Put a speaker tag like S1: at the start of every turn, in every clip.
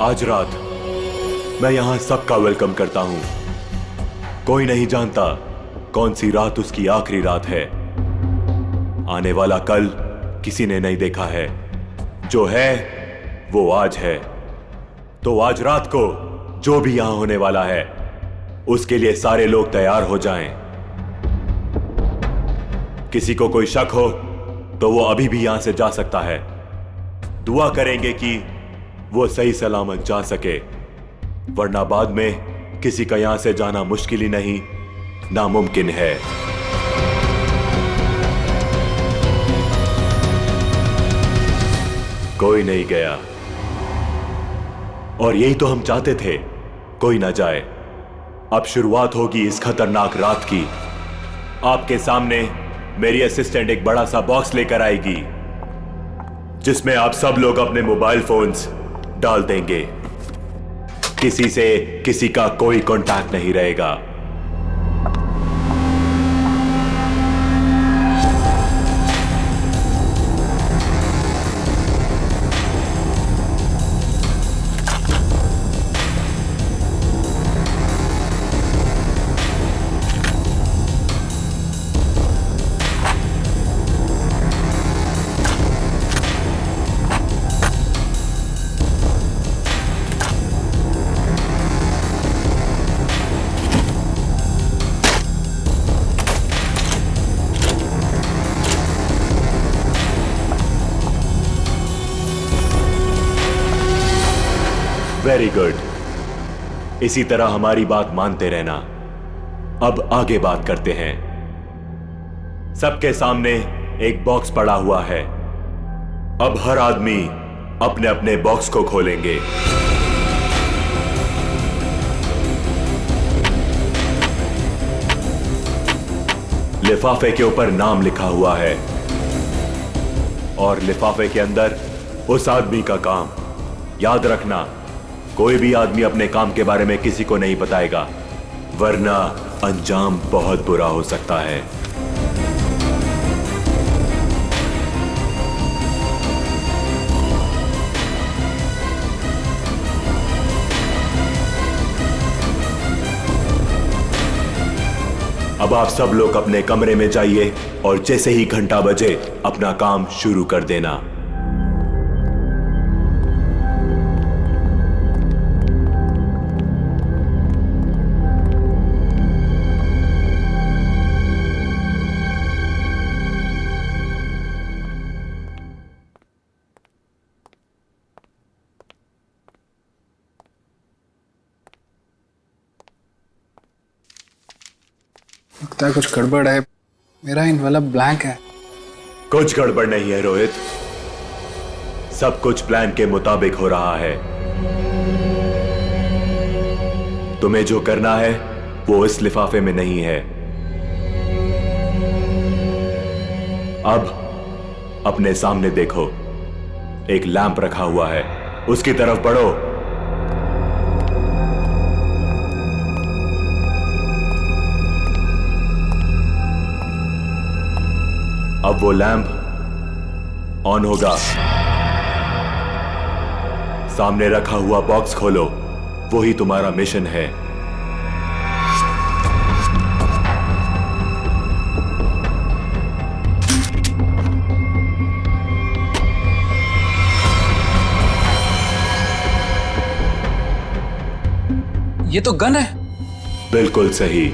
S1: आज रात मैं यहां सबका वेलकम करता हूं। कोई नहीं जानता कौन सी रात उसकी आखिरी रात है। आने वाला कल किसी ने नहीं देखा है। जो है वो आज है। तो आज रात को जो भी यहां होने वाला है उसके लिए सारे लोग तैयार हो जाएं। किसी को कोई शक हो तो वो अभी भी यहां से जा सकता है। दुआ करेंगे कि वो सही सलामत जा सके, वरना बाद में किसी का यहां से जाना मुश्किल ही नहीं, नामुमकिन है। कोई नहीं गया और यही तो हम चाहते थे, कोई ना जाए। अब शुरुआत होगी इस खतरनाक रात की। आपके सामने मेरी असिस्टेंट एक बड़ा सा बॉक्स लेकर आएगी जिसमें आप सब लोग अपने मोबाइल फोन्स डाल देंगे। किसी से किसी का कोई कांटेक्ट नहीं रहेगा। Very good. इसी तरह हमारी बात मानते रहना। अब आगे बात करते हैं। सबके सामने एक बॉक्स पड़ा हुआ है। अब हर आदमी अपने अपने बॉक्स को खोलेंगे। लिफाफे के ऊपर नाम लिखा हुआ है और लिफाफे के अंदर उस आदमी का काम। याद रखना, कोई भी आदमी अपने काम के बारे में किसी को नहीं बताएगा, वरना अंजाम बहुत बुरा हो सकता है। अब आप सब लोग अपने कमरे में जाइए और जैसे ही घंटा बजे अपना काम शुरू कर देना।
S2: लगता है कुछ गड़बड़ है। मेरा इनवेलप ब्लैंक है।
S1: कुछ गड़बड़ नहीं है रोहित, सब कुछ प्लान के मुताबिक हो रहा है। तुम्हें जो करना है वो इस लिफाफे में नहीं है। अब अपने सामने देखो, एक लैंप रखा हुआ है, उसकी तरफ बढ़ो। अब वो लैंप ऑन होगा। सामने रखा हुआ बॉक्स खोलो, वही तुम्हारा मिशन है।
S2: ये तो गन है।
S1: बिल्कुल सही,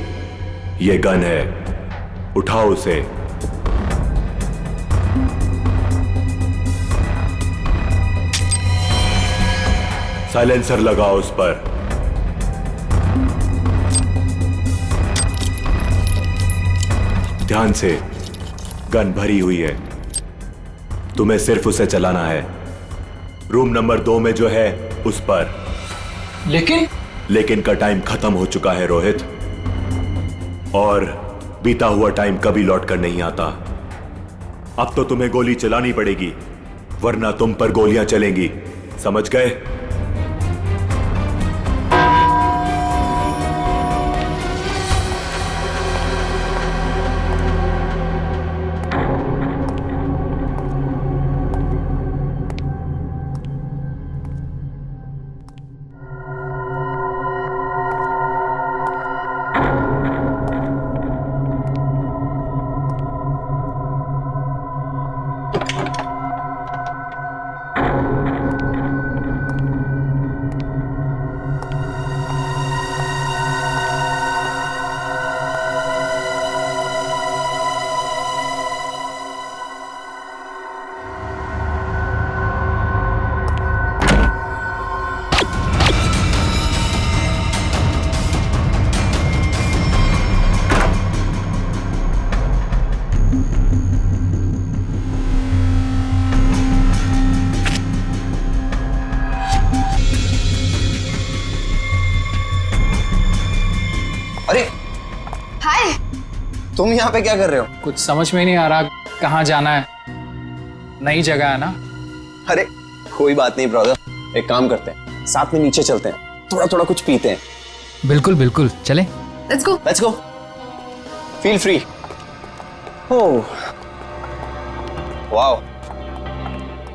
S1: ये गन है। उठाओ उसे। साइलेंसर लगाओ उस पर। ध्यान से, गन भरी हुई है, तुम्हें सिर्फ उसे चलाना है। रूम नंबर 2 में जो है उस पर। लेकिन का टाइम खत्म हो चुका है रोहित, और बीता हुआ टाइम कभी लौट कर नहीं आता। अब तो तुम्हें गोली चलानी पड़ेगी, वरना तुम पर गोलियां चलेंगी, समझ गए?
S3: तुम यहाँ पे क्या कर रहे हो?
S2: कुछ समझ में नहीं आ रहा कहाँ जाना है। नई जगह है ना।
S3: अरे कोई बात नहीं ब्रदर, एक काम करते हैं, साथ में नीचे चलते हैं, थोड़ा थोड़ा कुछ पीते हैं।
S4: बिल्कुल बिल्कुल, चले।
S3: Let's go, feel free. Oh wow,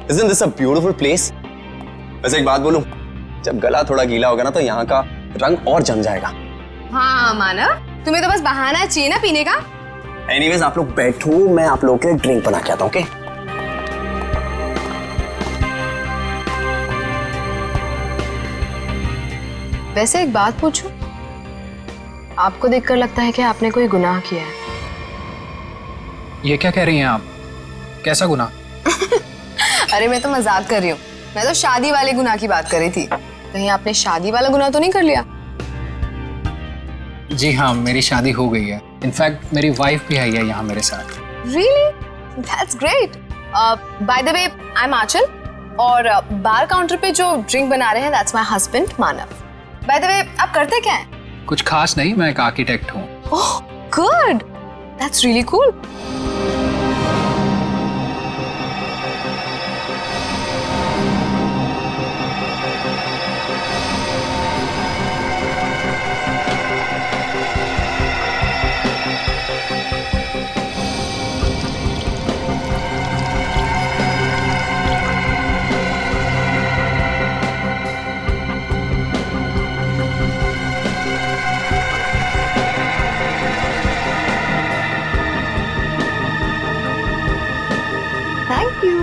S3: isn't this a beautiful place? वैसे एक बात बोलूं, जब गला थोड़ा गीला होगा ना तो यहाँ का रंग और जम जाएगा।
S5: हाँ मानव, तुम्हें तो बस बहाना चाहिए ना पीने का।
S3: एनीवेज आप लोग बैठो, मैं आप लोगों के लिए ड्रिंक बना के आता हूँ। ओके
S5: वैसे एक बात पूछूं, आपको देखकर लगता है कि आपने कोई गुनाह किया है।
S2: ये क्या कह रही हैं आप? कैसा गुनाह?
S5: अरे मैं तो मजाक कर रही हूँ, मैं तो शादी वाले गुनाह की बात कर रही थी। कहीं आपने शादी वाला गुनाह तो नहीं कर लिया?
S2: जी हाँ, मेरी शादी हो गई है। इनफैक्ट मेरी वाइफ भी आई है यहाँ मेरे साथ।
S5: Really? That's great. By the way, I'm आंचल और बार काउंटर पे जो ड्रिंक बना रहे हैं that's my husband Manav. By the way, आप करते क्या हैं?
S2: कुछ खास नहीं, मैं एक आर्किटेक्ट हूँ।
S5: Oh, good. That's really cool. Thank you.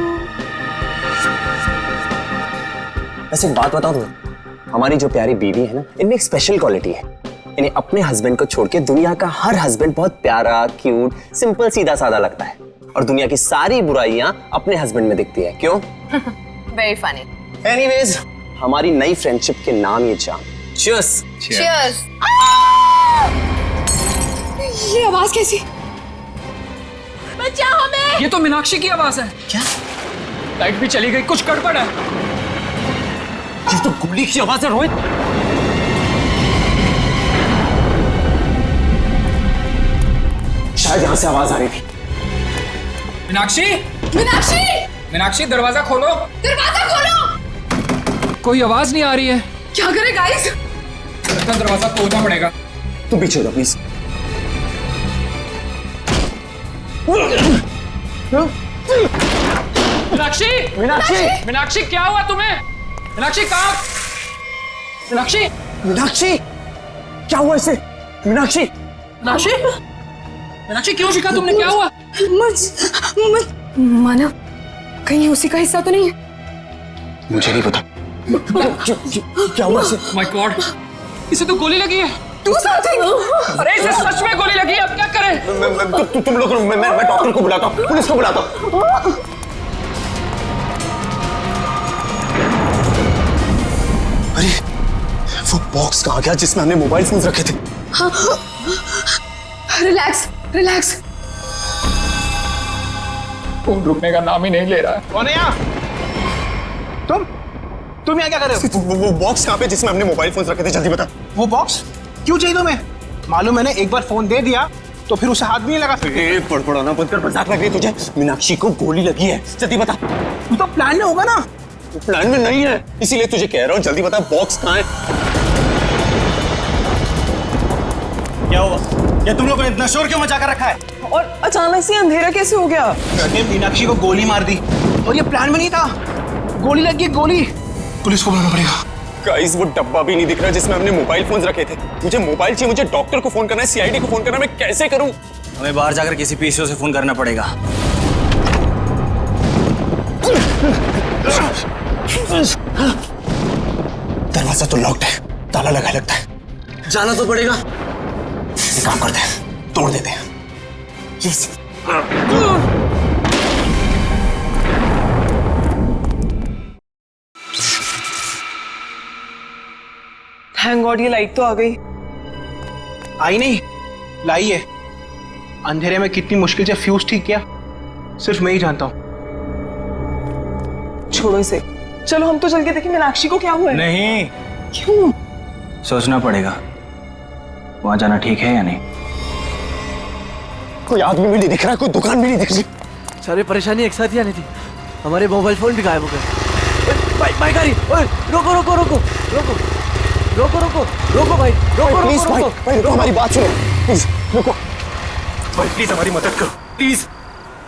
S3: वैसे एक बात बताऊं तुम्हें, हमारी जो प्यारी बीवी है ना, इनमें एक स्पेशल क्वालिटी है। इन्हें अपने हस्बैंड को छोड़ के दुनिया का हर हस्बैंड बहुत प्यारा, क्यूट, सिंपल, सीधा साधा लगता है और दुनिया की सारी बुराइयां अपने हस्बैंड में दिखती है। क्यों?
S5: Very funny.
S3: एनीवेज, हमारी नई फ्रेंडशिप के नाम ये जाम। Cheers.
S5: Cheers. ये आवाज कैसी? बचाओ हमें!
S2: ये तो मीनाक्षी की आवाज है।
S3: क्या?
S2: लाइट भी चली गई, कुछ गड़बड़ है।
S3: ये तो गोली की आवाज है रोहित। शायद यहां से आवाज आ रही थी।
S2: मीनाक्षी,
S5: मीनाक्षी!
S2: मीनाक्षी दरवाजा खोलो।
S5: दरवाजा खोलो!
S2: कोई आवाज नहीं आ रही है।
S5: क्या करें गाइस?
S2: लगता है दरवाजा तोड़ना पड़ेगा।
S3: तू पीछे हो जा प्लीज।
S2: मीनाक्षी,
S3: मीनाक्षी,
S2: मीनाक्षी क्या हुआ तुम्हें? मीनाक्षी कहाँ? मीनाक्षी,
S3: मीनाक्षी, क्या हुआ इसे? मीनाक्षी,
S2: मीनाक्षी, मीनाक्षी क्यों शिका तुमने? क्या हुआ?
S5: मानव, कहीं उसी का हिस्सा तो नहीं है?
S3: मुझे नहीं पता। क्या हुआ इसे?
S2: माय गॉड, इसे तो गोली लगी है।
S5: Do something!
S2: अरे इसे सच में गोली लगी है, अब क्या करें?
S3: तुम लोग, मैं डॉक्टर को बुलाता हूँ, पुलिस को बुलाता हूँ। अरे वो बॉक्स कहाँ गया जिसमें हमने मोबाइल फोन रखे थे?
S5: Relax, relax.
S2: फोन रुकने का नाम ही नहीं ले रहा है।
S6: कौन है यहाँ? तुम यहाँ क्या कर रहे हो?
S3: वो बॉक्स कहाँ पे जिसमें हमने मोबाइल फोन रखे थे? जल्दी बता।
S6: वो बॉक्स क्यों चाहिए तुम्हें? मालूम मैंने एक बार फोन दे दिया तो फिर उसे हाथ भी नहीं लगा सकते।
S3: पड़पड़ाना बंद कर, मजाक लग रही है तुझे? मीनाक्षी को गोली लगी है, जल्दी बता।
S6: तू तो प्लान में होगा ना?
S3: प्लान में नहीं है, इसीलिए तुझे कह रहा हूँ, जल्दी बता बॉक्स कहाँ है?
S6: क्या हुआ? ये तुम लोगों ने इतना शोर क्यों मचा कर रखा है?
S7: और अचानक से अंधेरा कैसे हो गया?
S6: मैंने मीनाक्षी को गोली मार दी और ये प्लान में नहीं था। गोली लगी, गोली। पुलिस को बुलाना पड़ेगा।
S3: गाइस वो डब्बा भी नहीं दिख रहा जिसमें हमने मोबाइल फोन रखे थे। मुझे मोबाइल चाहिए, मुझे डॉक्टर को फोन करना है, सीआईडी को फोन करना है, मैं कैसे करूं?
S8: हमें बाहर जाकर किसी पीसीओ से फोन करना पड़ेगा।
S3: दरवाजा तो लॉक्ड है, ताला लगा लगता है।
S8: जाना तो पड़ेगा।
S3: एक काम करते हैं, तोड़ देते हैं। यस।
S7: थैंक गॉड ये लाइट तो आ गई।
S6: आई नहीं, लाई है। अंधेरे में कितनी मुश्किल से फ्यूज ठीक किया सिर्फ मैं ही जानता हूँ।
S7: छोड़ो इसे, चलो हम तो चल के देखें मीनाक्षी को क्या हुआ है।
S8: नहीं,
S7: क्यों?
S8: सोचना पड़ेगा वहां जाना ठीक है या नहीं।
S3: कोई आदमी भी नहीं दिख रहा, कोई दुकान भी नहीं दिख रही।
S9: सारी परेशानी एक साथ ही आनी थी। हमारे मोबाइल फोन भी गायब हो गए। बाइक आ रही। ओए रोको रोको रोको रोको रोको रोको रोको भाई, रोको
S3: प्लीज
S9: रोको
S3: भाई,
S9: रोको
S3: भाई रुको, हमारी बात सुनो प्लीज, रुको।
S6: भाई प्लीज हमारी मदद करो प्लीज।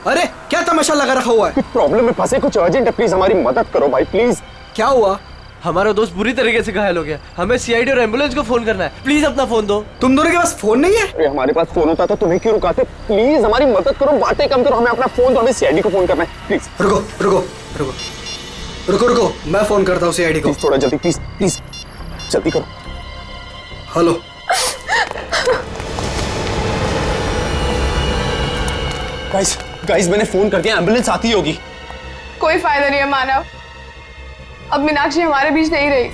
S9: अरे क्या तमाशा लगा रखा हुआ है?
S3: कुछ प्रॉब्लम में फंसे, कुछ अर्जेंट है, प्लीज हमारी मदद करो भाई प्लीज।
S9: क्या हुआ? हमारा दोस्त बुरी तरीके से घायल हो गया। हमें सीआईडी और एम्बुलेंस को फोन करना है। प्लीज अपना फोन दो।
S6: तुम दोनों के पास फोन नहीं है?
S3: अरे हमारे पास फोन होता तो तुम्हें क्यों रुकाते? प्लीज हमारी मदद करो, बातें कम करो, हमें अपना फोन दो, हमें सीआईडी को फोन करना है प्लीज।
S6: रुको रुको रुको रुको रुको, मैं फोन करता हूँ सीआईडी को।
S3: प्लीज थोड़ा जल्दी, प्लीज प्लीज जल्दी करो।
S6: हेलो।
S3: गाइस गाइस मैंने फोन कर दिया, एम्बुलेंस आती होगी।
S5: कोई फायदा नहीं है मानव, अब मीनाक्षी हमारे बीच नहीं रही।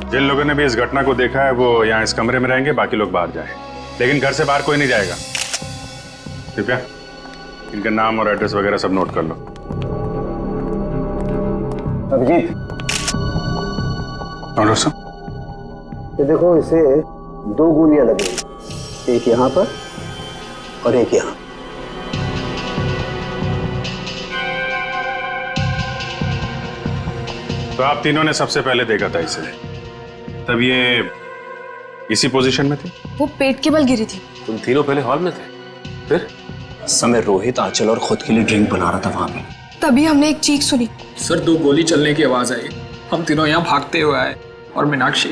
S10: जिन लोगों ने भी इस घटना को देखा है वो यहाँ इस कमरे में रहेंगे, बाकी लोग बाहर जाएं। लेकिन घर से बाहर कोई नहीं जाएगा। कृपया इनका नाम और एड्रेस वगैरह सब नोट कर लो।
S3: अभिजीत,
S10: और सब
S3: ये देखो, इसे 2 गोलियां लगी, एक यहाँ पर और एक यहाँ।
S10: तो आप तीनों ने सबसे पहले देखा था इसे, तब ये इसी पोजीशन में थी?
S5: वो पेट के बल गिरी थी।
S1: तुम तीनों पहले हॉल में थे, फिर?
S3: समय रोहित, आंचल और खुद के लिए ड्रिंक बना रहा था वहां पे।
S5: तभी हमने एक चीख सुनी।
S2: सर 2 गोली चलने की आवाज आई, हम तीनों यहाँ भागते हुए आए और मीनाक्षी।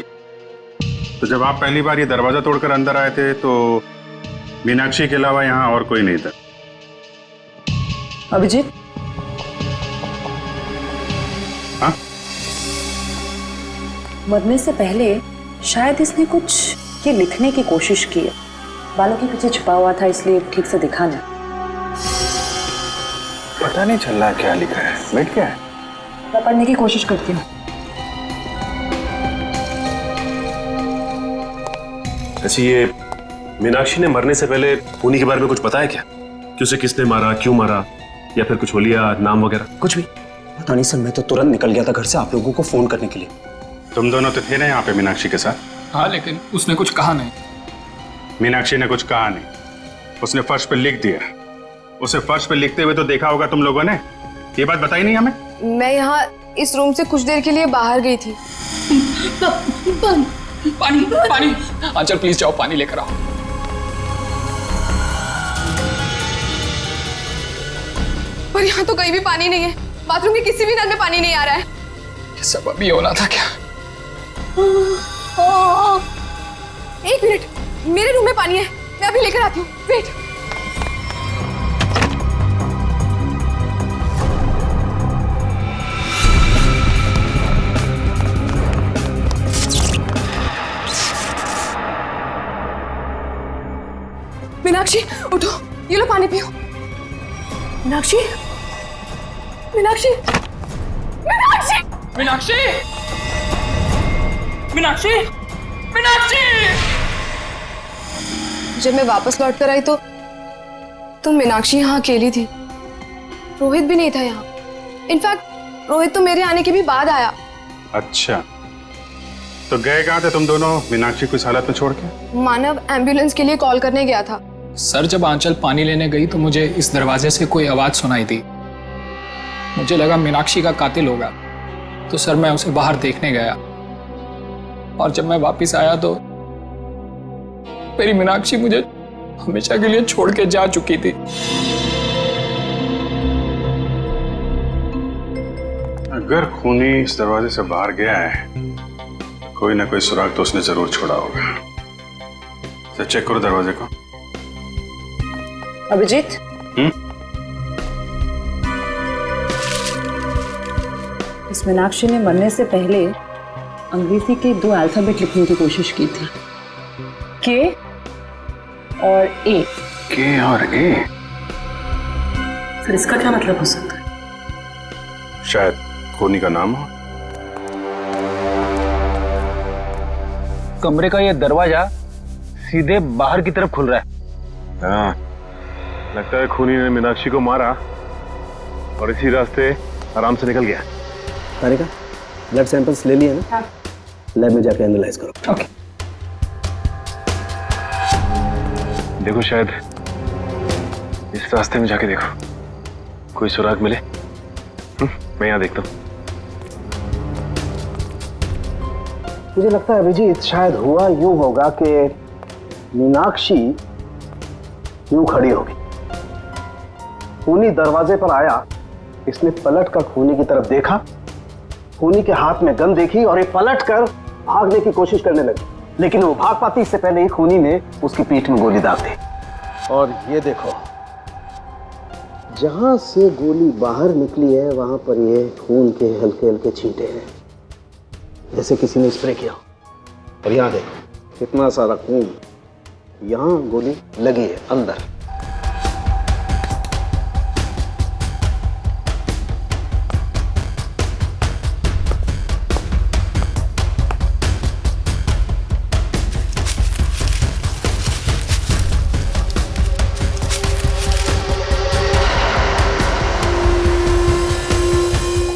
S10: तो जब आप पहली बार ये दरवाजा तोड़कर अंदर आए थे तो मीनाक्षी के अलावा यहाँ और कोई नहीं था?
S7: अभिजीत,
S10: हाँ?
S11: मरने से पहले शायद इसने कुछ ये लिखने की कोशिश की है। बालों के पीछे छुपा हुआ था इसलिए ठीक से दिखा नहीं।
S10: पता नहीं चल रहा क्या लिखा है। बैठ क्या है?
S11: मैं पढ़ने की कोशिश करती हूँ।
S1: अच्छा, ये मीनाक्षी ने मरने से पहले खूनी के बारे में कुछ बताया क्या? कि उसे किसने मारा, क्यों मारा, या फिर कुछ होलिया नाम वगैरह?
S3: कुछ भी पता नहीं सर, मैं तो तुरंत निकल गया था घर से आप लोगों को फोन करने के लिए।
S10: तुम दोनों तो थे ना यहाँ पे मीनाक्षी के साथ?
S2: हाँ, लेकिन उसने कुछ कहा नहीं।
S10: मीनाक्षी ने कुछ कहा नहीं, उसने फर्श पे लिख दिया। उसे फर्श पे लिखते हुए तो देखा होगा तुम लोगों ने, ये बात बताई नहीं हमें?
S5: मैं यहाँ इस रूम से कुछ देर के लिए बाहर गई थी।
S2: पानी पानी, आंचल प्लीज जाओ पानी लेकर आओ।
S5: पर यहाँ तो कहीं भी पानी नहीं है, बाथरूम के किसी भी नल में पानी नहीं आ रहा है।
S2: ये सब अभी होना था क्या?
S5: एक मिनट, मेरे रूम में पानी है, मैं अभी लेकर आती हूँ। वेट। मीनाक्षी उठो, ये लो पानी पियो। मीनाक्षी, मीनाक्षी, मीनाक्षी,
S2: मीनाक्षी, मीनाक्षी, मीनाक्षी।
S5: जब मैं वापस लौट कर आई तो मीनाक्षी यहाँ अकेली थी। रोहित भी नहीं था यहाँ। इनफैक्ट रोहित तो मेरे आने के भी बाद आया।
S10: अच्छा, तो गए कहाँ थे तुम दोनों मीनाक्षी को इस हालत में छोड़ के?
S5: मानव एम्बुलेंस के लिए कॉल करने गया था।
S2: सर जब आंचल पानी लेने गई तो मुझे इस दरवाजे से कोई आवाज सुनाई दी। मुझे लगा मीनाक्षी का कातिल होगा, तो सर मैं उसे बाहर देखने गया। और जब मैं वापस आया तो मेरी मीनाक्षी मुझे हमेशा के लिए छोड़ के जा चुकी थी।
S10: अगर खूनी इस दरवाजे से बाहर गया है, कोई ना कोई सुराग तो उसने जरूर छोड़ा होगा। तो चेक करो दरवाजे को।
S11: अभिजीत, इस मीनाक्षी ने मरने से पहले अंग्रेजी के 2 अल्फाबेट लिखने की कोशिश की थी, के और ए।
S10: के और ए?
S11: सर इसका क्या मतलब हो सकता है?
S10: शायद खूनी का नाम हो।
S9: कमरे का ये दरवाजा सीधे बाहर की तरफ खुल रहा है।
S10: हाँ, लगता है खूनी ने मीनाक्षी को मारा और इसी रास्ते आराम से निकल गया।
S3: तारिका, ब्लड सैंपल्स ले लिए ना? लैब में जाके एनालाइज करो।
S2: ओके।
S10: देखो शायद इस रास्ते में जाके देखो, कोई सुराग मिले। मैं यहाँ देखता हूँ।
S3: मुझे लगता है अभिजीत, शायद हुआ यूं होगा कि मीनाक्षी यूं खड़ी होगी, खूनी दरवाजे पर आया, इसने पलट कर खूनी की तरफ देखा, खूनी के हाथ में गन देखी और ये पलट कर भागने की कोशिश करने लगी, लेकिन वो भाग पाती इससे पहले ही खूनी ने उसकी पीठ में गोली दाग दी। और ये देखो, जहां से गोली बाहर निकली है वहां पर ये खून के हल्के हल्के छींटे हैं, जैसे किसी ने स्प्रे किया। और यहाँ देखो कितना सारा खून, यहाँ गोली लगी है अंदर।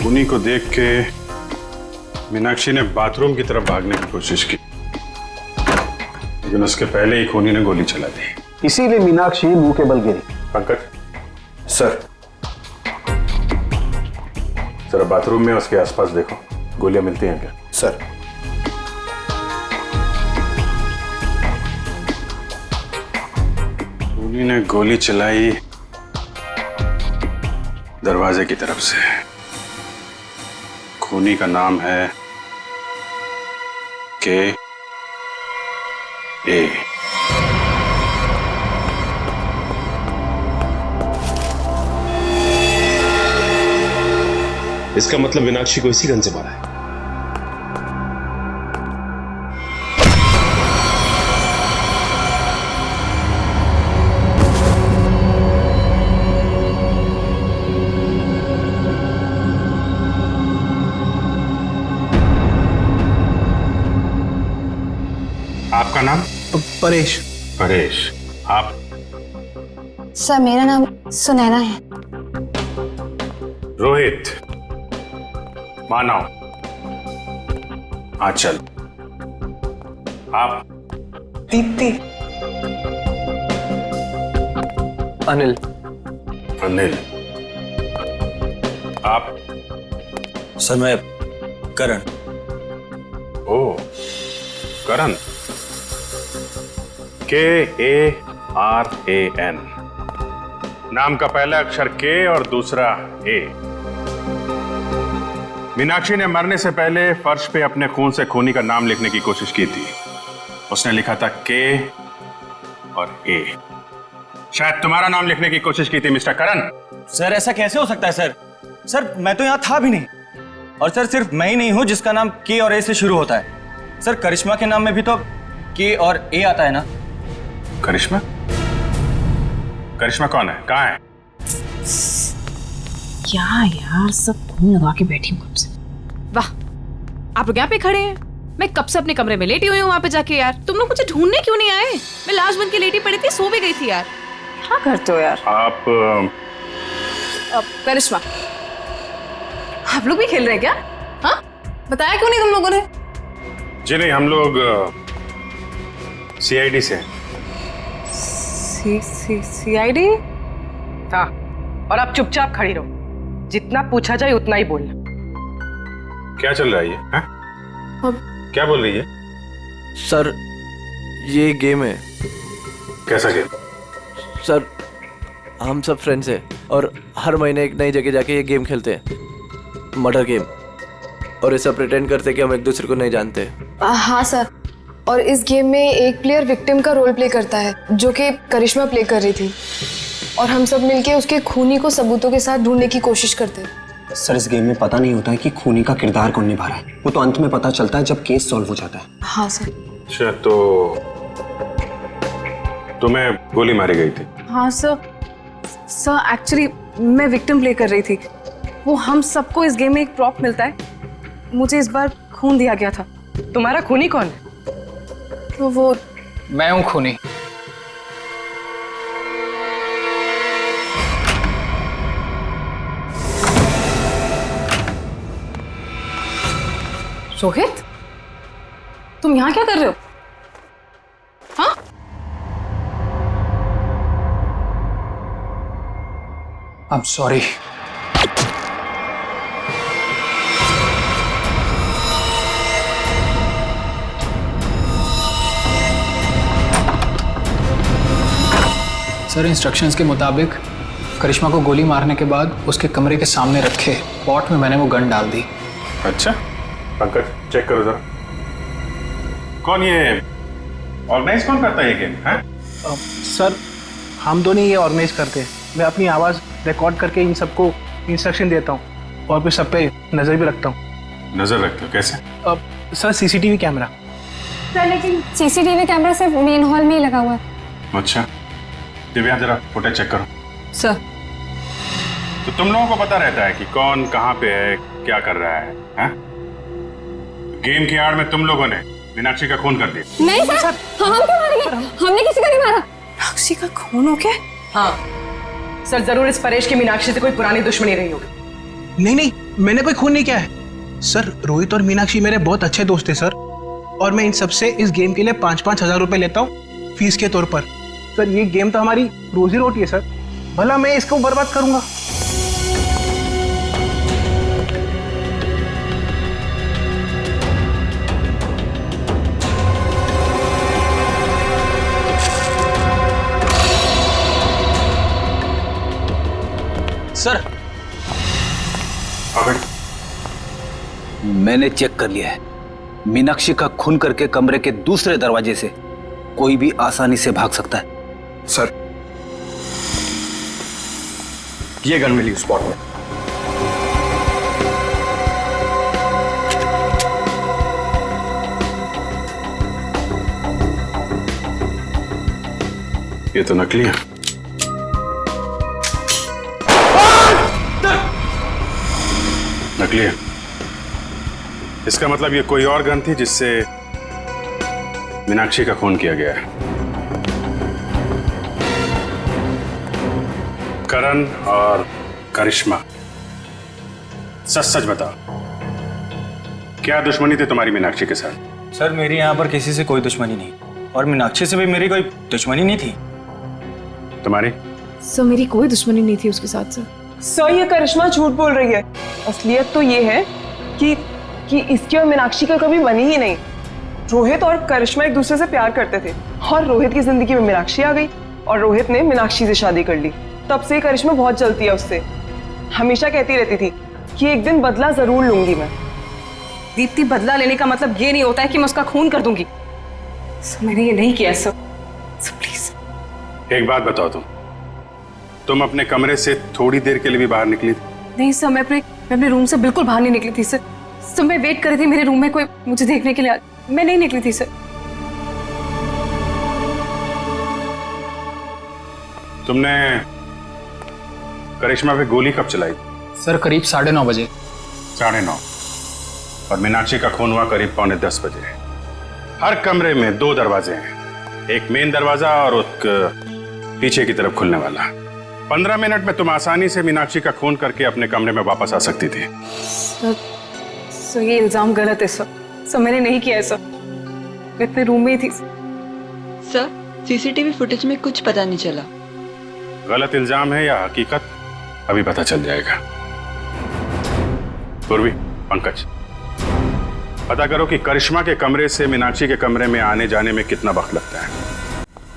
S10: खूनी को देख के मीनाक्षी ने बाथरूम की तरफ भागने की कोशिश की, लेकिन उसके पहले ही खूनी ने गोली चला दी।
S3: इसीलिए मीनाक्षी मुंह के बल गिरी।
S10: पंकज सर, जरा बाथरूम में उसके आसपास देखो, गोलियां मिलती हैं क्या?
S3: सर।
S10: खूनी ने गोली चलाई दरवाजे की तरफ से। खूनी का नाम है के ए।
S12: इसका मतलब मीनाक्षी को इसी गन से मारा है।
S10: आपका नाम?
S6: परेश।
S10: परेश। आप?
S5: सर मेरा नाम सुनैना है।
S10: रोहित। मानव। आंचल। आप?
S7: दीप्ति।
S6: अनिल।
S10: अनिल। आप?
S8: सर मैं करण।
S10: ओ, करण। KARAN। नाम का पहला अक्षर के और दूसरा ए। मीनाक्षी ने मरने से पहले फर्श पे अपने खून से खूनी का नाम लिखने की कोशिश की थी। उसने लिखा था के और ए। शायद तुम्हारा नाम लिखने की कोशिश की थी मिस्टर करण।
S8: सर ऐसा कैसे हो सकता है सर? सर मैं तो यहाँ था भी नहीं। और सर सिर्फ मैं ही नहीं हूँ जिसका नाम के और ए से शुरू होता है। सर करिश्मा के नाम में भी तो के और ए आता है ना?
S10: करिश्मा? करिश्मा कौन है? कहाँ है?
S11: क्या यार, सब खून लगा के बैठी हूँ कब से।
S13: वाह, आप लोग यहाँ पे खड़े हैं। मैं कब से अपने कमरे में लेटी हुई हूँ वहाँ पे जाके। यार तुम लोग मुझे ढूंढने क्यों नहीं आए? मैं लाश बन के लेटी पड़ी थी, सो भी गई थी यार।
S11: क्या करते हो यार
S10: आप?
S5: करिश्मा, आप लोग भी खेल रहे हैं क्या? हाँ, बताया क्यों नहीं तुम लोगों ने?
S10: जी नहीं, हम लोग CID से।
S5: CID?
S7: हाँ, और आप चुपचाप खड़ी रहो, जितना पूछा जाए उतना ही बोलना।
S10: क्या चल रहा है ये? क्या बोल रही है?
S9: सर ये गेम है।
S10: कैसा गेम?
S9: सर हम सब फ्रेंड्स हैं और हर महीने एक नई जगह जाके ये गेम खेलते हैं, मर्डर गेम। और ऐसा प्रिटेंड करते कि हम एक दूसरे को नहीं जानते।
S5: हाँ सर, और इस गेम में एक प्लेयर विक्टिम का रोल प्ले करता है, जो कि करिश्मा प्ले कर रही थी, और हम सब मिलके उसके खूनी को सबूतों के साथ ढूंढने की कोशिश करते हैं।
S3: सर इस गेम में पता नहीं होता है कि खूनी का किरदार कौन निभा रहा है, वो तो अंत में पता चलता है जब केस सॉल्व हो जाता है।
S5: हाँ सर।
S10: अच्छा, तो तुम्हें गोली मारी गई थी?
S13: हाँ सर, एक्चुअली मैं विक्टिम प्ले कर रही थी। वो हम सबको इस गेम में एक प्रॉप मिलता है, मुझे इस बार खून दिया गया था।
S7: तुम्हारा खूनी कौन है?
S2: तो वो मैं हूँ खूनी।
S13: रोहित, तुम यहाँ क्या कर रहे हो? हाँ?
S2: I'm sorry. सर, इंस्ट्रक्शंस के मुताबिक करिश्मा को गोली मारने के बाद उसके कमरे के सामने रखे पॉट में मैंने वो गन डाल दी।
S10: अच्छा, पंकज चेक करो जरा। कौन ये ऑर्गेनाइज कौन करता है ये गेम?
S6: सर, हम दोनों ये ऑर्गेनाइज करते हैं। मैं अपनी आवाज़ रिकॉर्ड करके इन सबको इंस्ट्रक्शन देता हूँ और फिर सब पे नज़र भी रखता हूँ।
S10: नजर रखते हो कैसे?
S6: Sir, CCTV camera.
S14: सर, लेकिन सीसीटीवी कैमरा सिर्फ मेन हॉल में ही लगा हुआ है।
S10: अच्छा, दिव्या जरा फुटेज चेक करो।
S13: सर,
S10: तो तुम लोगों को पता रहता है कि कौन कहाँ पे है, क्या कर रहा है, हाँ? गेम की आड़ में तुम लोगों ने मीनाक्षी का खून कर दिया।
S14: नहीं सर, हम क्यों मारेंगे? हमने किसी को नहीं मारा।
S13: मीनाक्षी का खून हो गया?
S7: हाँ सर, जरूर इस परेश की मीनाक्षी से कोई पुरानी दुश्मनी रही होगी।
S6: नहीं, मैंने कोई खून नहीं किया है सर। रोहित और मीनाक्षी मेरे बहुत अच्छे दोस्त हैं सर, और मैं इन सबसे इस गेम के लिए 5-5 हजार रुपए लेता हूँ फीस के तौर पर। सर, ये गेम तो हमारी रोजी रोटी है सर, भला मैं इसको बर्बाद करूंगा?
S8: सर,
S15: मैंने चेक कर लिया है। मीनाक्षी का खून करके कमरे के दूसरे दरवाजे से कोई भी आसानी से भाग सकता है।
S8: सर, ये गन मिली उस स्पॉट में।
S10: ये तो नकली है। नकली है। इसका मतलब ये कोई और गन थी जिससे मीनाक्षी का खून किया गया है। करण और करिश्मा, सच सच बताओ, क्या दुश्मनी थी तुम्हारी मीनाक्षी के साथ?
S8: सर, मेरी यहाँ पर किसी से कोई दुश्मनी नहीं, और मीनाक्षी से भी मेरी कोई दुश्मनी नहीं थी।
S10: तुम्हारी?
S13: सर, मेरी कोई दुश्मनी नहीं थी उसके साथ।
S16: सर, ये करिश्मा झूठ बोल रही है। असलियत तो ये है कि इसकी और मीनाक्षी का कभी बनी ही नहीं। रोहित और करिश्मा एक दूसरे से प्यार करते थे, और रोहित की जिंदगी में मीनाक्षी आ गई, और रोहित ने मीनाक्षी से शादी कर ली। तब से करिश्मा बहुत जलती है उससे। हमेशा कहती रहती थी कि एक दिन बदला जरूर लूंगी मैं।
S13: दीप्ति, बदला लेने का मतलब ये नहीं होता है कि मैं उसका खून कर दूंगी। सर, मैंने ये नहीं किया सर। प्लीज
S10: एक बात बताओ, तुम अपने कमरे से थोड़ी देर के लिए भी बाहर निकली थी?
S13: नहीं सर, मैं अपने रूम से बिल्कुल बाहर नहीं निकली थी सर। मैं वेट कर रही थी मेरे रूम में कोई मुझे देखने के लिए। मैं नहीं निकली थी सर।
S10: तुमने करिश्मा पे गोली कब चलाई?
S2: सर, करीब 9:30 बजे।
S10: 9:30। और मीनाक्षी का खून हुआ करीब 9:45 बजे। हर कमरे में 2 दरवाजे हैं, एक मेन दरवाजा और एक पीछे की तरफ खुलने वाला। 15 मिनट में तुम आसानी से मीनाक्षी का खून करके अपने कमरे में वापस आ सकती थी।
S13: सर, ये इल्जाम गलत है सर। मैंने नहीं किया है सर। मैं अपने रूम में ही थी।
S11: सर, सीसीटीवी फुटेज में कुछ पता नहीं चला।
S10: गलत इल्जाम है या हकीकत, अभी पता चल जाएगा। पूर्वी, पंकज, पता करो कि करिश्मा के कमरे से मीनाक्षी के कमरे में आने जाने में कितना वक्त लगता है।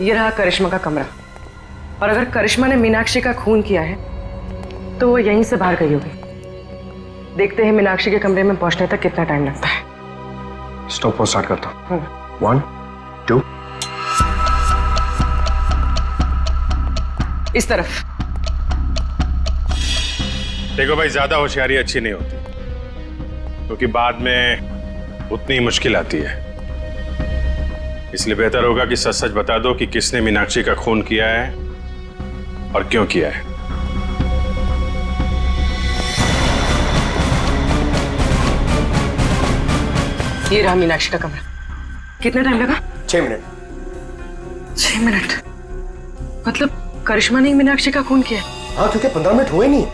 S7: ये रहा करिश्मा का कमरा, और अगर करिश्मा ने मीनाक्षी का खून किया है तो वो यहीं से बाहर गई होगी। देखते हैं मीनाक्षी के कमरे में पहुंचने तक कितना टाइम लगता है।
S8: स्टॉप वॉच स्टार्ट करता हूँ। 1, 2।
S7: इस तरफ।
S10: देखो भाई, ज्यादा होशियारी अच्छी नहीं होती, क्योंकि बाद में उतनी मुश्किल आती है। इसलिए बेहतर होगा कि सच सच बता दो कि किसने मीनाक्षी का खून किया है और क्यों किया है।
S7: ये रहा मीनाक्षी का कमरा। कितना टाइम लगा?
S8: 6 मिनट।
S7: 6 मिनट? मतलब करिश्मा ने मीनाक्षी का खून किया?
S8: हाँ, क्योंकि 15 मिनट हुए नहीं,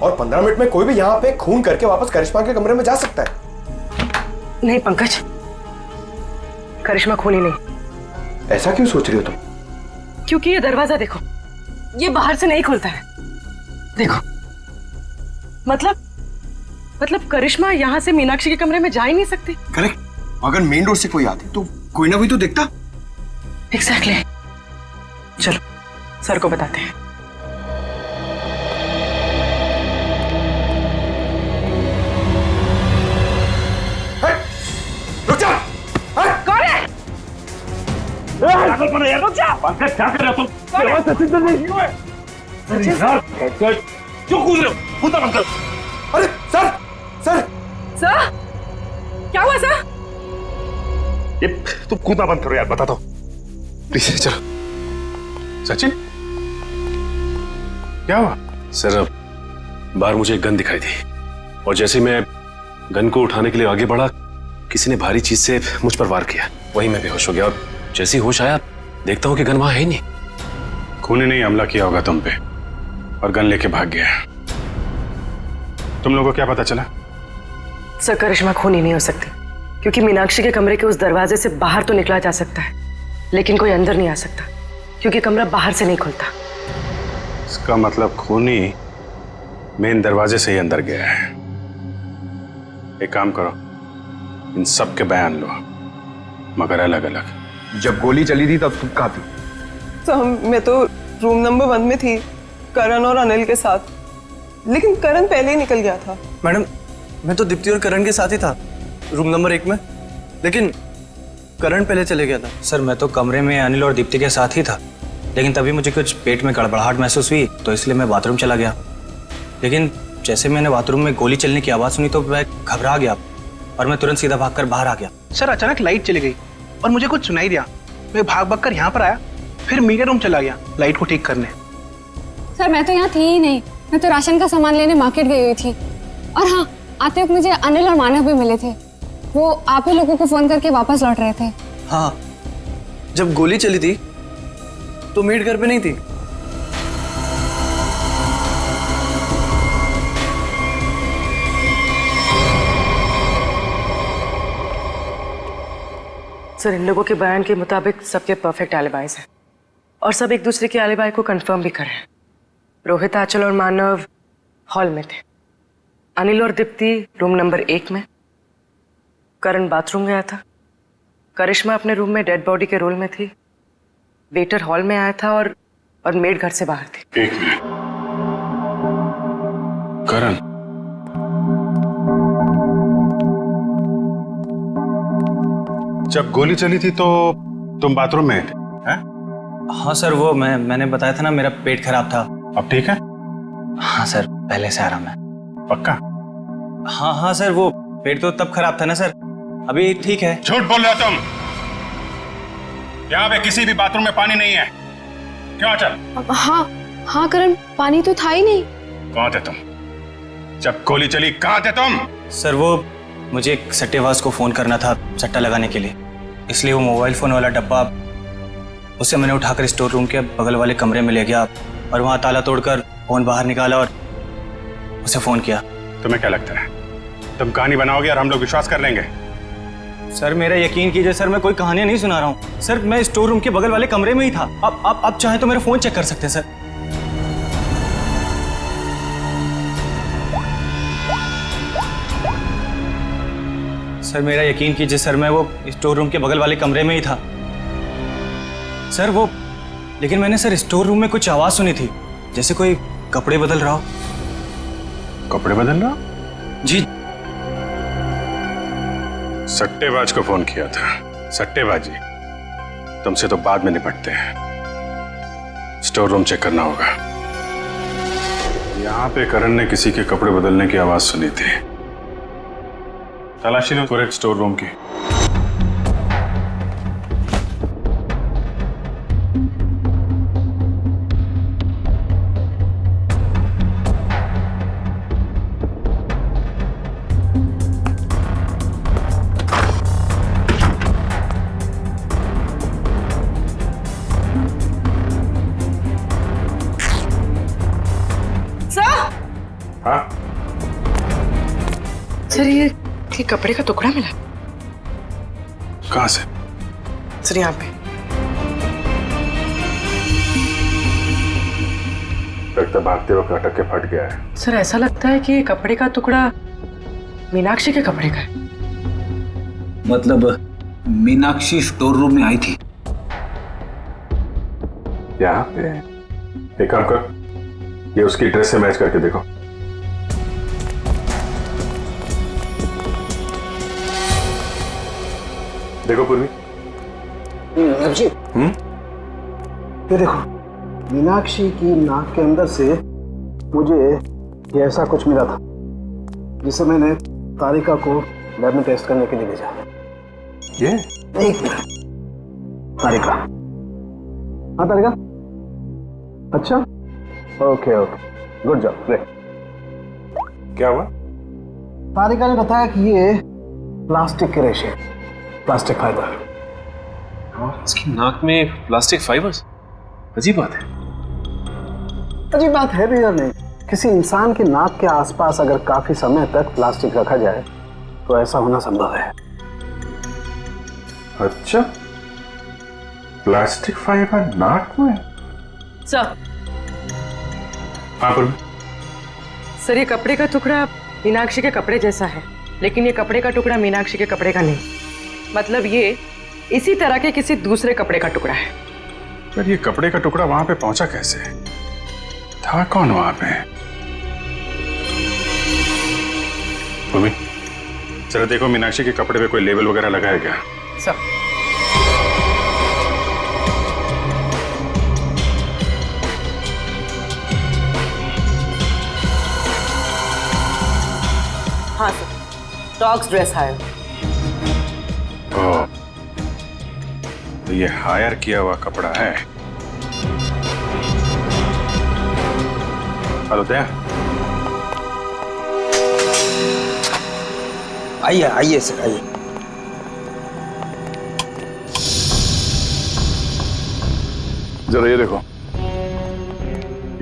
S8: और 15 मिनट में कोई भी यहाँ पे खून करके वापस करिश्मा के कमरे में जा सकता है।
S7: नहीं पंकज, करिश्मा खूनी नहीं।
S12: ऐसा क्यों सोच रही हो तुम?
S7: क्योंकि ये दरवाजा देखो, ये बाहर से नहीं खुलता है। देखो, मतलब करिश्मा यहाँ से मीनाक्षी के कमरे में जा ही नहीं सकती।
S12: करेक्ट। अगर मेन रोड से कोई आती तो कोई ना कोई तो देखता।
S7: एग्जैक्टली। चलो सर को बताते हैं।
S10: रुक जा।
S7: कौन है?
S10: रुक जा। पंकज क्या कर रहे हो तुम? सचिन नहीं क्यों है? अरे यार क्यों कूद रहे हो? कूदा बंद करो। अरे सर सर
S7: सर क्या हुआ सर?
S10: ये तुम कूदना बंद करो यार, बताता हूँ प्लीज। चलो सचिन क्या हुआ?
S12: सर बाहर मुझे एक गन दिखाई दी और जैसे मैं गन को उठाने के लिए आगे बढ़ा, किसी ने भारी चीज से मुझ पर वार किया। वहीं मैं बेहोश हो गया और जैसे ही होश आया देखता हूँ कि गन वहां है ही नहीं।
S10: खूनी ने हमला किया होगा तुम पे और गन लेके भाग गया। तुम लोगों को क्या पता चला?
S7: सर करिश्मा खूनी नहीं हो सकती, क्योंकि मीनाक्षी के कमरे के उस दरवाजे से बाहर तो निकला जा सकता है, लेकिन कोई अंदर नहीं आ सकता, क्योंकि कमरा बाहर से नहीं खुलता।
S10: इसका मतलब खूनी मेन दरवाजे से ही अंदर गया है। एक काम करो, इन सब के बयान लो, मगर अलग अलग।
S12: जब गोली चली थी तब तुम कहाँ थी?
S16: तो मैं तो रूम नंबर 1 में थी, करण और अनिल के साथ, लेकिन करण पहले ही निकल गया था।
S9: मैडम मैं तो दीप्ति और करण के साथ ही था रूम नंबर 1 में, लेकिन करण पहले चले गया था।
S8: सर मैं तो कमरे में अनिल और दीप्ति के साथ ही था, लेकिन तभी मुझे कुछ पेट में गड़बड़ाहट महसूस हुई, तो इसलिए मैं बाथरूम चला गया। लेकिन जैसे मैंने बाथरूम में गोली चलने की आवाज़ सुनी तो मैं घबरा गया और मैं तुरंत सीधा भागकर बाहर आ गया।
S6: सर अचानक लाइट चली गई और मुझे कुछ सुनाई दिया। मैं भाग कर यहाँ पर आया, फिर मीडिया रूम चला गया लाइट को ठीक करने।
S14: सर मैं तो यहाँ थी ही नहीं, मैं तो राशन का सामान लेने मार्केट गई हुई थी। और हाँ, आते वक्त मुझे अनिल और मानव भी मिले थे, वो आप ही लोगों को फोन करके वापस लौट रहे थे।
S9: हाँ, जब गोली चली थी तो मीट घर पे नहीं थी।
S7: सर इन लोगों के बयान के मुताबिक सबके परफेक्ट एलिबाइज हैं और सब एक दूसरे के एलिबाई को कंफर्म भी कर रहे हैं। रोहित, आंचल और मानव हॉल में थे, अनिल और दीप्ति रूम नंबर 1 में, करण बाथरूम गया था, करिश्मा अपने रूम में डेड बॉडी के रोल में थी, वेटर हॉल में आया था और मेड घर से बाहर थी।
S10: एक मिनट, करण जब गोली चली थी तो तुम बाथरूम में थे?
S8: हाँ सर, वो मैंने बताया था ना, मेरा पेट खराब था।
S10: अब ठीक है?
S8: हाँ सर, पहले से आराम है।
S10: पक्का?
S8: हाँ सर, वो पेट तो तब खराब था ना सर, अभी ठीक है।
S10: झूठ बोल रहे हो तुम। यहाँ पे किसी भी बाथरूम में पानी नहीं है। क्यों चल?
S5: हाँ करण, पानी तो था ही नहीं।
S10: कहाँ थे तुम जब गोली चली? कहाँ थे तुम?
S8: सर वो मुझे एक सट्टेबाज को फोन करना था सट्टा लगाने के लिए, इसलिए वो मोबाइल फोन वाला डब्बा उसे मैंने उठाकर स्टोर रूम के बगल वाले कमरे में ले गया और वहां ताला तोड़कर फोन बाहर निकाला और उसे फोन किया।
S10: तुम्हें क्या लगता है तुम कहानी बनाओगे और हम लोग विश्वास कर लेंगे?
S8: सर मेरा यकीन कीजिए सर, मैं कोई कहानियां नहीं सुना रहा हूँ सर, मैं स्टोर रूम के बगल वाले कमरे में ही था। आप चाहे तो मेरा फोन चेक कर सकते हैं सर। सर मेरा यकीन कीजिए सर, मैं वो स्टोर रूम के बगल वाले कमरे में ही था सर। वो लेकिन मैंने सर स्टोर रूम में कुछ आवाज सुनी थी, जैसे कोई कपड़े बदल रहा हो।
S10: कपड़े बदल रहा?
S8: जी।
S10: सट्टेबाज को फोन किया था। सट्टेबाजी तुमसे तो बाद में निपटते हैं, स्टोर रूम चेक करना होगा। यहाँ पे करण ने किसी के कपड़े बदलने की आवाज सुनी थी। तलाशी लो पूरे स्टोर रूम की।
S7: सर ये कपड़े का टुकड़ा मिला?
S10: कहाँ से?
S7: सर यहाँ पे।
S10: लगता भागते वक्त अटक के फट गया है।
S7: सर ऐसा लगता है कि ये कपड़े का टुकड़ा मीनाक्षी के कपड़े का है।
S15: मतलब मीनाक्षी स्टोर रूम में आई थी
S10: यहाँ पे? एक काम कर, ये उसकी ड्रेस से मैच करके देखो। देखो पूर्वी।
S17: जी। ये देखो, मीनाक्षी की नाक के अंदर से मुझे ये ऐसा कुछ मिला था जिसे मैंने तारिका को लैब में टेस्ट करने के लिए भेजा।
S10: ये?
S17: एक मिनट। तारिका? हाँ तारिका? अच्छा, okay okay, good job, great.
S10: क्या हुआ?
S17: तारिका ने बताया कि ये प्लास्टिक के रेशे, प्लास्टिक फाइबर।
S12: इसकी नाक में प्लास्टिक फाइबर्स? अजीब बात है।
S17: अजीब बात है भी या नहीं? किसी इंसान की नाक के आसपास अगर काफी समय तक प्लास्टिक रखा जाए तो ऐसा होना संभव है।
S10: अच्छा, प्लास्टिक फाइबर नाक में?
S7: सर।
S10: हाँ पूर्वी।
S7: सर ये कपड़े का टुकड़ा मीनाक्षी के कपड़े जैसा है, लेकिन ये कपड़े का टुकड़ा मीनाक्षी के कपड़े का नहीं। मतलब ये इसी तरह के किसी दूसरे कपड़े का टुकड़ा है।
S10: पर ये कपड़े का टुकड़ा वहां पे पहुंचा कैसे? था कौन वहां पे? पूर्वी, चलो देखो मीनाक्षी के कपड़े पे कोई लेबल वगैरह लगा है क्या?
S7: सर। हाँ सर, डॉग्स ड्रेस हायर।
S10: ओह, तो ये हायर किया हुआ कपड़ा है। हेलो दया।
S3: आइए आइए सर, आइए।
S10: जरा ये देखो,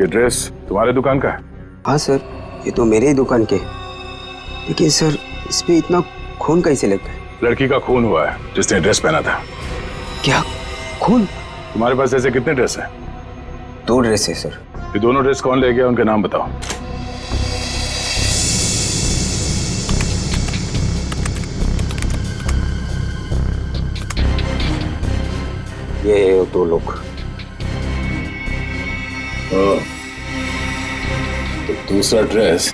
S10: ये ड्रेस तुम्हारे दुकान का है?
S3: हाँ सर, ये तो मेरे ही दुकान के। लेकिन सर इस पे इतना खून कैसे लग गया?
S10: लड़की का खून हुआ है जिसने ड्रेस पहना था।
S3: क्या खून?
S10: तुम्हारे पास ऐसे कितने ड्रेस हैं?
S3: 2 ड्रेस है सर।
S10: ये दोनों ड्रेस कौन ले गया, उनके नाम बताओ।
S3: ये 2 लोग।
S10: तो दूसरा ड्रेस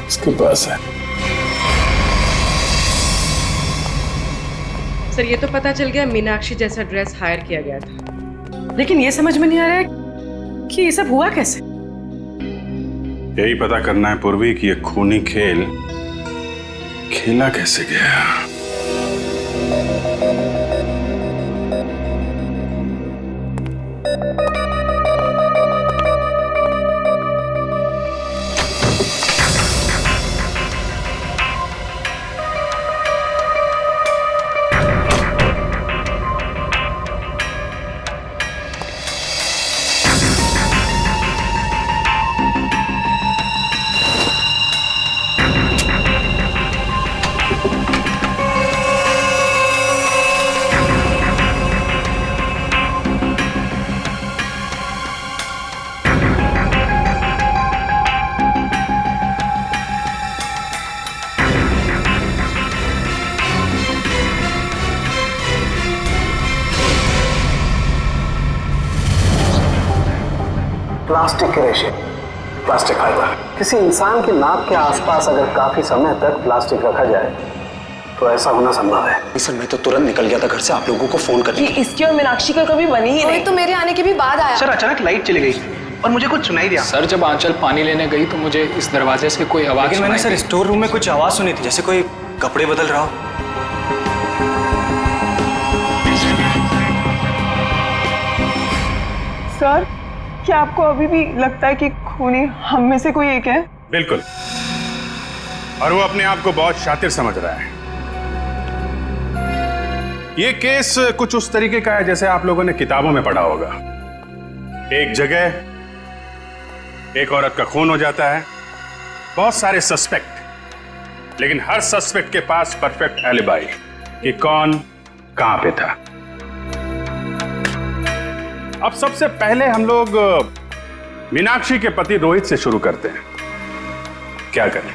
S10: इसके पास है।
S7: सर ये तो पता चल गया मीनाक्षी जैसा ड्रेस हायर किया गया था, लेकिन ये समझ में नहीं आ रहा है कि ये सब हुआ कैसे।
S10: यही पता करना है पूर्वी कि ये खूनी खेल खेला कैसे गया।
S17: प्लास्टिक के रेशे, प्लास्टिक फाइबर। किसी इंसान की नाक के आसपास अगर काफी समय तक प्लास्टिक रखा जाए तो ऐसा होना संभव है।
S3: सर मैं तो तुरंत निकल गया था घर से आप लोगों को फोन करने।
S16: इसकी और मीनाक्षी का कभी बनी ही नहीं।
S5: तो मेरे आने के भी बाद आया।
S6: सर अचानक लाइट चली गई और मुझे कुछ सुनाई दिया।
S2: सर जब आंचल पानी लेने गई तो मुझे इस दरवाजे से कोई आवाज
S8: लेकिन मैंने सर स्टोर रूम में कुछ आवाज सुनी थी, जैसे कोई कपड़े बदल रहा हो।
S16: सर क्या आपको अभी भी लगता है कि खूनी हम में से कोई एक है?
S10: बिल्कुल, और वो अपने आप को बहुत शातिर समझ रहा है। ये केस कुछ उस तरीके का है जैसे आप लोगों ने किताबों में पढ़ा होगा। एक जगह एक औरत का खून हो जाता है, बहुत सारे सस्पेक्ट, लेकिन हर सस्पेक्ट के पास परफेक्ट एलिबाई कि कौन कहां पे था। अब सबसे पहले हम लोग मीनाक्षी के पति रोहित से शुरू करते हैं। क्या करें,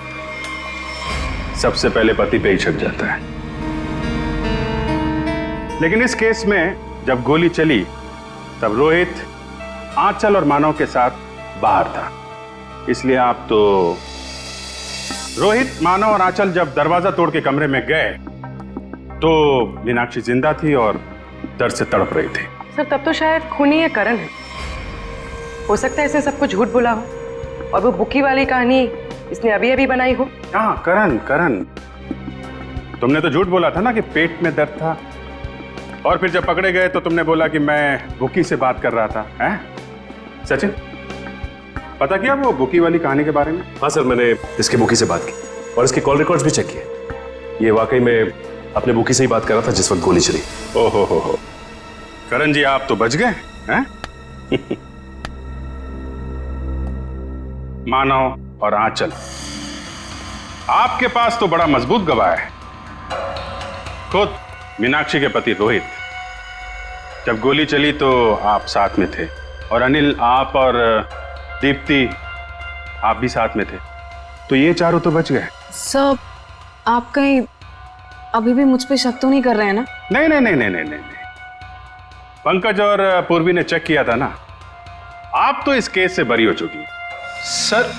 S10: सबसे पहले पति पे ही छक जाता है। लेकिन इस केस में जब गोली चली तब रोहित आंचल और मानव के साथ बाहर था, इसलिए आप तो रोहित, मानव और आंचल जब दरवाजा तोड़ के कमरे में गए तो मीनाक्षी जिंदा थी और दर्द से तड़प रही थी।
S7: सर तब तो शायद खूनी है करण है। हो सकता है इसे सबको झूठ बोला हो और वो बुकी वाली कहानी इसने अभी अभी बनाई हो।
S10: हाँ, करण तुमने तो झूठ बोला था ना कि पेट में दर्द था, और फिर जब पकड़े गए तो तुमने बोला कि मैं बुकी से बात कर रहा था। हैं सचिन, पता किया वो बुकी वाली कहानी के बारे में?
S12: हाँ सर, मैंने इसके बुकी से बात की और इसके कॉल रिकॉर्ड्स भी चेक किए। ये वाकई में अपने बुकी से ही बात कर रहा था जिस वक्त गोली चली।
S10: ओहो हो, करण जी आप तो बच गए हैं। मानव और आंचल, आपके पास तो बड़ा मजबूत गवाह है। खुद मीनाक्षी के पति रोहित, जब गोली चली तो आप साथ में थे, और अनिल, आप और दीप्ति आप भी साथ में थे, तो ये चारों तो बच गए।
S13: सर आप कहीं अभी भी मुझ पे शक तो नहीं कर रहे हैं ना?
S10: नहीं। पंकज और पूर्वी ने चेक किया था ना, आप तो इस केस से बरी हो चुकी।
S6: सर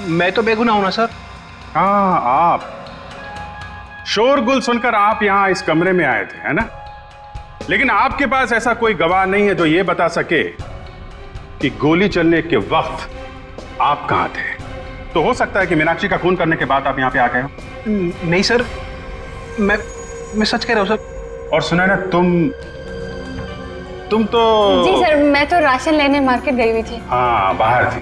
S6: मैं तो बेगुनाह हूं ना सर।
S10: हाँ, आप शोरगुल सुनकर आप यहां इस कमरे में आए थे, है ना? लेकिन आपके पास ऐसा कोई गवाह नहीं है जो ये बता सके कि गोली चलने के वक्त आप कहां थे। तो हो सकता है कि मीनाक्षी का खून करने के बाद आप यहां पे आ गए हो।
S6: नहीं सर, मैं सच कह रहा हूं सर।
S10: और सुना ना, तुम तो
S14: जी सर, मैं तो राशन लेने मार्केट गई हुई थी।
S10: हाँ, बाहर थी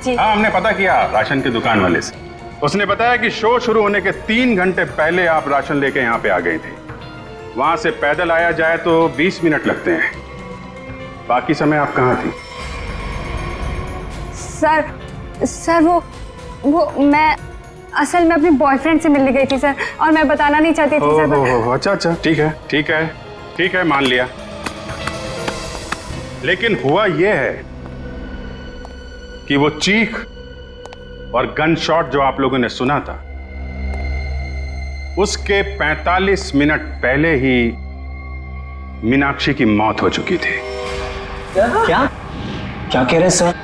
S14: जी।
S10: हाँ, हमने पता किया राशन की दुकान वाले से। उसने बताया कि शो शुरू होने के 3 घंटे पहले आप राशन लेके यहाँ पे आ गई थी। वहां से पैदल आया जाए तो 20 मिनट लगते हैं। बाकी समय आप कहाँ थी?
S14: सर वो मैं असल में अपने बॉयफ्रेंड से मिलने गई थी सर, और मैं बताना नहीं चाहती थी सर।
S10: अच्छा, ठीक है, मान लिया। लेकिन हुआ यह है कि वो चीख और गन शॉट जो आप लोगों ने सुना था, उसके 45 मिनट पहले ही मीनाक्षी की मौत हो चुकी थी।
S3: क्या कह रहे हैं सर?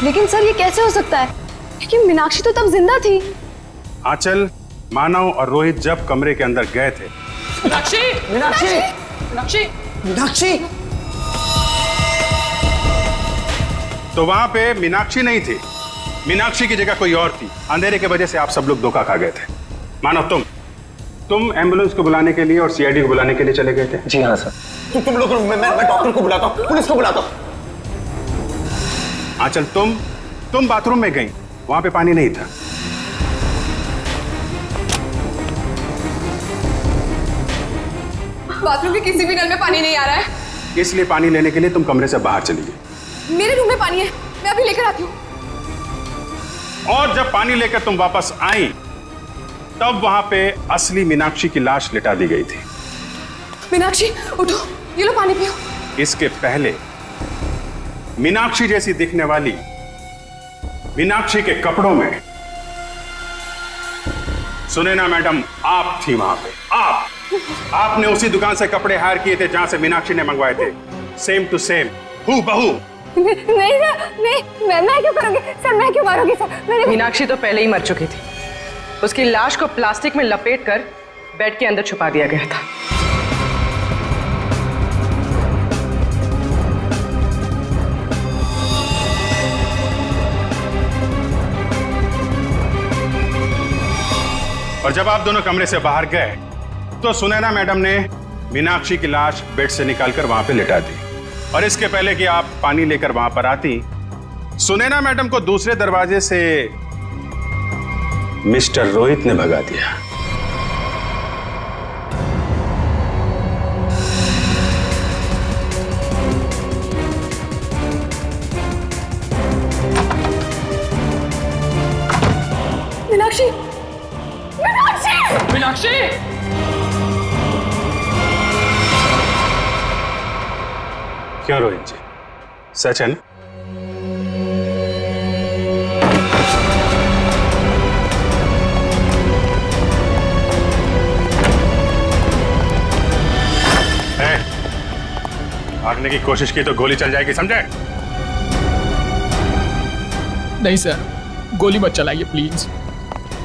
S13: लेकिन सर ये कैसे हो सकता है, क्योंकि मीनाक्षी तो तब जिंदा थी।
S10: आंचल, मानव और रोहित जब कमरे के अंदर गए थे,
S17: मीनाक्षी
S10: तो वहां पे मीनाक्षी नहीं थी। मीनाक्षी की जगह कोई और थी। अंधेरे की वजह से आप सब लोग धोखा खा गए थे। मानव, तुम एम्बुलेंस को बुलाने के लिए और सीआईडी को बुलाने के लिए चले गए थे।
S3: जी हाँ सर।
S17: तुम लोग, मैं डॉक्टर को बुलाता हूँ, पुलिस को बुलाता हूँ।
S10: आंचल, तुम बाथरूम में गई, वहां पे पानी नहीं था।
S5: बाथरूम के किसी भी नल में पानी नहीं आ रहा है,
S10: इसलिए पानी लेने के लिए तुम कमरे से बाहर चली गई।
S5: मेरे रूम में पानी है, मैं अभी लेकर आती हूँ।
S10: और जब पानी लेकर तुम वापस आई तब वहां पे असली मीनाक्षी की लाश लिटा दी गई थी।
S5: मीनाक्षी उठो, ये लो पानी पियो।
S10: इसके पहले मीनाक्षी जैसी दिखने वाली मीनाक्षी के कपड़ों में, सुने ना मैडम, आप थी वहां पे। आपने उसी दुकान से कपड़े हायर किए थे जहां से मीनाक्षी ने मंगवाए थे। सेम टू सेम, हूबहू।
S14: नहीं सर, नहीं, मैं क्यों करूंगी सर, मैं क्यों मारूंगी सर?
S7: मीनाक्षी तो पहले ही मर चुकी थी। उसकी लाश को प्लास्टिक में लपेट कर बेड के अंदर छुपा दिया गया था।
S10: और जब आप दोनों कमरे से बाहर गए तो सुनैना मैडम ने मीनाक्षी की लाश बेड से निकालकर वहां पे लिटा दी। और इसके पहले कि आप पानी लेकर वहां पर आती, सुनैना मैडम को दूसरे दरवाजे से मिस्टर रोहित ने भगा दिया।
S13: मीनाक्षी, मीनाक्षी,
S2: मीनाक्षी!
S10: क्यों रोहित जी, सच है ना? भागने की कोशिश की तो गोली चल जाएगी, समझे?
S2: नहीं सर, गोली मत चलाइए प्लीज।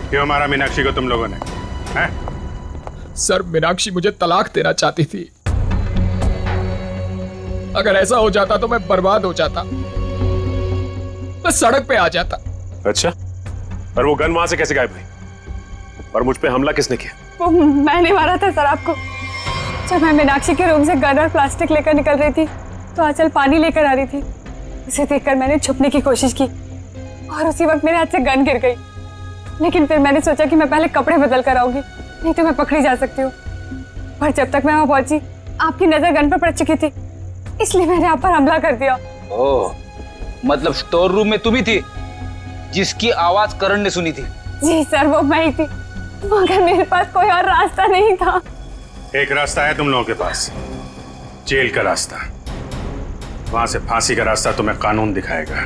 S10: क्यों मारा मीनाक्षी को तुम लोगों ने? हैं?
S2: सर, मीनाक्षी मुझे तलाक देना चाहती थी। अगर ऐसा हो जाता तो मैं बर्बाद हो जाता, मैं सड़क पे आ जाता।
S12: अच्छा, और वो गन वहां से कैसे गायब हुई? और मुझ पे हमला किसने किया?
S14: वो मैंने मारा था सर आपको। जब मैं मीनाक्षी के रूम से गन और प्लास्टिक लेकर निकल रही थी तो आंचल पानी लेकर आ रही थी। उसे देखकर मैंने छुपने की कोशिश की और उसी वक्त मेरे हाथ से गन गिर गई। लेकिन फिर मैंने सोचा कि मैं पहले कपड़े बदल कर आऊंगी, नहीं तो मैं पकड़ी जा सकती हूँ। पर जब तक मैं वहां पहुंची आपकी नजर गन पर पड़ चुकी थी, इसलिए मैंने आप पर हमला कर दिया।
S15: ओह, मतलब स्टोर रूम में तुम ही थी जिसकी आवाज करण ने सुनी थी?
S14: जी सर, वो मैं ही थी, मगर मेरे पास कोई और रास्ता नहीं था।
S10: एक रास्ता है तुम लोगों के पास, जेल का रास्ता। वहां से फांसी का रास्ता तुम्हें कानून दिखाएगा।